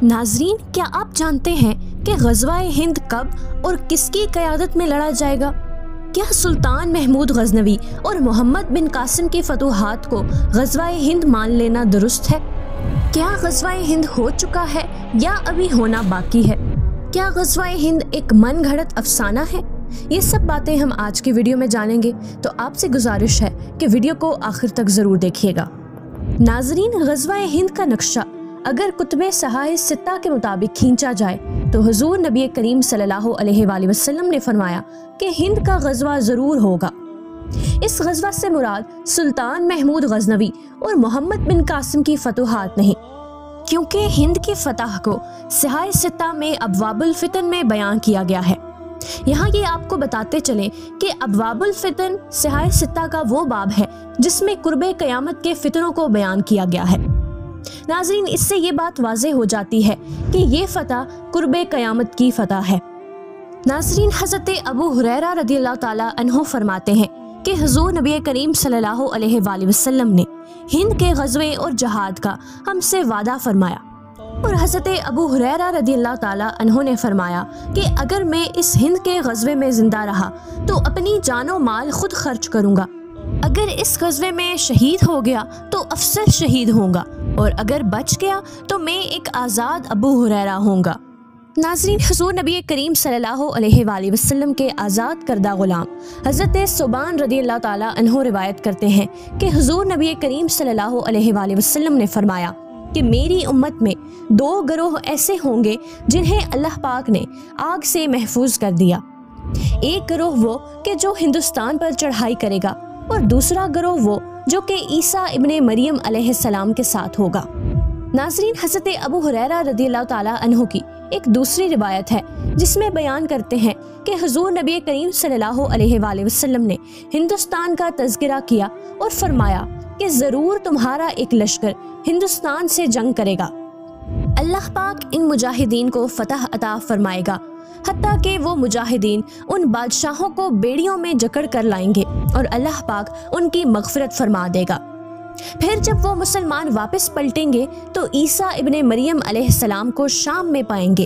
ناظرین، کیا آپ جانتے ہیں کہ غزوہ ہند کب اور کس کی قیادت میں لڑا جائے گا؟ کیا سلطان محمود غزنوی اور محمد بن قاسم کی فتوحات کو غزوہ ہند مان لینا درست ہے؟ کیا غزوہ ہند ہو چکا ہے یا ابھی ہونا باقی ہے؟ کیا غزوہ ہند ایک من گھڑت افسانہ ہے؟ یہ سب باتیں ہم آج کی ویڈیو میں جانیں گے، تو آپ سے گزارش ہے کہ ویڈیو کو آخر تک ضرور دیکھیے گا۔ ناظرین، غزوہ ہند کا نقشہ اگر کتب صحائح ستہ کے مطابق کھینچا جائے تو حضور نبی کریم صلی اللہ علیہ وآلہ وسلم نے فرمایا کہ ہند کا غزوہ ضرور ہوگا۔ اس غزوہ سے مراد سلطان محمود غزنوی اور محمد بن قاسم کی فتوحات نہیں، کیونکہ ہند کی فتح کو صحائح ستہ میں ابواب الفتن میں بیان کیا گیا ہے۔ یہاں یہ آپ کو بتاتے چلیں کہ ابواب الفتن صحائح ستہ کا وہ باب ہے جس میں قرب قیامت کے فتنوں کو بیان کیا گیا ہے۔ ناظرین، اس سے یہ بات واضح ہو جاتی ہے کہ یہ فتح قرب قیامت کی فتح ہے۔ ناظرین، حضرت ابو ہریرہ رضی اللہ تعالیٰ عنہ فرماتے ہیں کہ حضور نبی کریم صلی اللہ علیہ وآلہ وسلم نے ہند کے غزوے اور جہاد کا ہم سے وعدہ فرمایا، اور حضرت ابو ہریرہ رضی اللہ تعالیٰ عنہ نے فرمایا کہ اگر میں اس ہند کے غزوے میں زندہ رہا تو اپنی جان و مال خود خرچ کروں گا، اگر اس غزوے میں شہید ہو گیا تو افسر شہید ہوں گا، اور اگر بچ گیا تو میں ایک آزاد ابو ہریرہ ہوں گا۔ ناظرین، حضور نبی کریم صلی اللہ علیہ وآلہ وسلم کے آزاد کردہ غلام حضرت ثوبان رضی اللہ تعالیٰ عنہ روایت کرتے ہیں کہ حضور نبی کریم صلی اللہ علیہ وآلہ وسلم نے فرمایا کہ میری امت میں دو گروہ ایسے ہوں گے جنہیں اللہ پاک نے آگ سے محفوظ کر دیا۔ ایک گروہ وہ کہ جو ہندوستان پر چڑھائی کرے گا، اور دوسرا گروہ وہ جو کہ عیسیٰ ابن مریم علیہ السلام کے ساتھ ہوگا۔ ناظرین، حضرت ابو ہریرہ رضی اللہ تعالیٰ عنہ کی ایک دوسری روایت ہے جس میں بیان کرتے ہیں کہ حضور نبی کریم صلی اللہ علیہ وآلہ وسلم نے ہندوستان کا تذکرہ کیا اور فرمایا کہ ضرور تمہارا ایک لشکر ہندوستان سے جنگ کرے گا۔ اللہ پاک ان مجاہدین کو فتح عطا فرمائے گا، حتیٰ کہ وہ مجاہدین ان بادشاہوں کو بیڑیوں میں جکڑ کر لائیں گے اور اللہ پاک ان کی مغفرت فرما دے گا۔ پھر جب وہ مسلمان واپس پلٹیں گے تو عیسیٰ ابن مریم علیہ السلام کو شام میں پائیں گے۔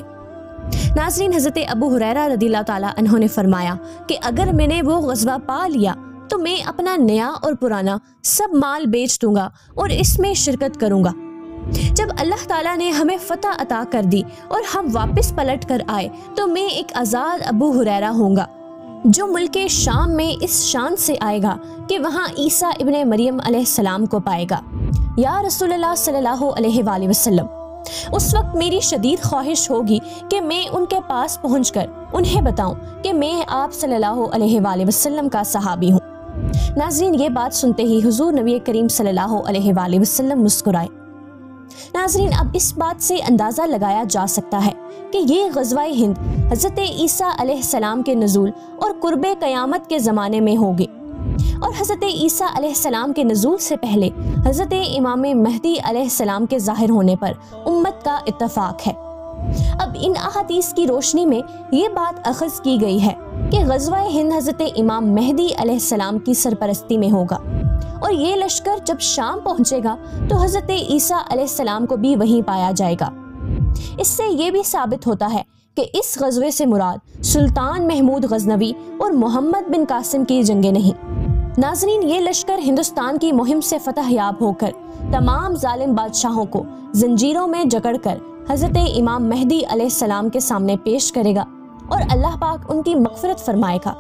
ناظرین، حضرت ابو ہریرہ رضی اللہ تعالیٰ عنہ نے فرمایا کہ اگر میں نے وہ غزوہ پا لیا تو میں اپنا نیا اور پرانا سب مال بیچ دوں گا اور اس میں شرکت کروں گا۔ جب اللہ تعالیٰ نے ہمیں فتح عطا کر دی اور ہم واپس پلٹ کر آئے تو میں ایک آزاد ابو ہریرہ ہوں گا جو ملک شام میں اس شان سے آئے گا کہ وہاں عیسیٰ ابن مریم علیہ السلام کو پائے گا۔ یا رسول اللہ صلی اللہ علیہ وآلہ وسلم، اس وقت میری شدید خواہش ہوگی کہ میں ان کے پاس پہنچ کر انہیں بتاؤں کہ میں آپ صلی اللہ علیہ وآلہ وسلم کا صحابی ہوں۔ ناظرین، یہ بات سنتے ہی حضور نبی کریم صلی اللہ علیہ وآلہ وسلم مسکرائے۔ ناظرین، اب اس بات سے اندازہ لگایا جا سکتا ہے کہ یہ غزوہ ہند حضرت عیسیٰ علیہ السلام کے نزول اور قرب قیامت کے زمانے میں ہوگی، اور حضرت عیسیٰ علیہ السلام کے نزول سے پہلے حضرت امام مہدی علیہ السلام کے ظاہر ہونے پر امت کا اتفاق ہے۔ اب ان احادیث کی روشنی میں یہ بات اخذ کی گئی ہے کہ غزوہ ہند حضرت امام مہدی علیہ السلام کی سرپرستی میں ہوگا، اور یہ لشکر جب شام پہنچے گا تو حضرت عیسیٰ علیہ السلام کو بھی وہیں پایا جائے گا۔ اس سے یہ بھی ثابت ہوتا ہے کہ اس غزوے سے مراد سلطان محمود غزنوی اور محمد بن قاسم کی جنگیں نہیں۔ ناظرین، یہ لشکر ہندوستان کی مہم سے فتح یاب ہو کر تمام ظالم بادشاہوں کو زنجیروں میں جکڑ کر حضرت امام مہدی علیہ السلام کے سامنے پیش کرے گا، اور اللہ پاک ان کی مغفرت فرمائے گا۔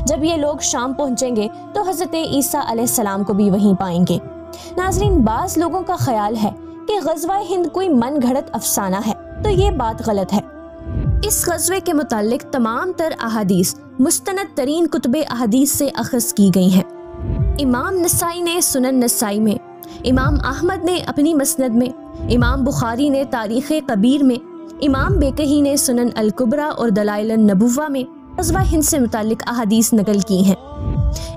جب یہ لوگ شام پہنچیں گے تو حضرت عیسیٰ علیہ السلام کو بھی وہیں پائیں گے۔ ناظرین، بعض لوگوں کا خیال ہے کہ غزوہ ہند کوئی من گھڑت افسانہ ہے، تو یہ بات غلط ہے۔ اس غزوے کے متعلق تمام تر احادیث مستند ترین کتب احادیث سے اخذ کی گئی ہیں۔ امام نسائی نے سنن نسائی میں، امام احمد نے اپنی مسند میں، امام بخاری نے تاریخ کبیر میں، امام بیکہی نے سنن الکبریٰ اور دلائل النبوہ میں غزوہ ہند سے متعلق احادیث نقل کی ہیں۔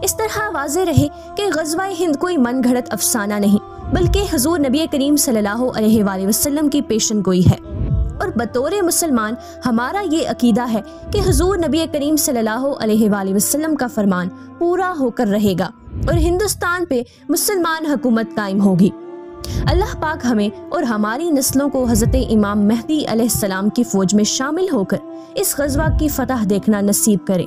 اس طرح واضح رہے کہ غزوہ ہند کوئی من گھڑت افسانہ نہیں، بلکہ حضور نبی کریم صلی اللہ علیہ وآلہ وسلم کی پیشن گوئی ہے، اور بطور مسلمان ہمارا یہ عقیدہ ہے کہ حضور نبی کریم صلی اللہ علیہ وآلہ وسلم کا فرمان پورا ہو کر رہے گا اور ہندوستان پہ مسلمان حکومت قائم ہوگی۔ اللہ پاک ہمیں اور ہماری نسلوں کو حضرت امام مہدی علیہ السلام کی فوج میں شامل ہو کر اس غزوہ کی فتح دیکھنا نصیب کرے۔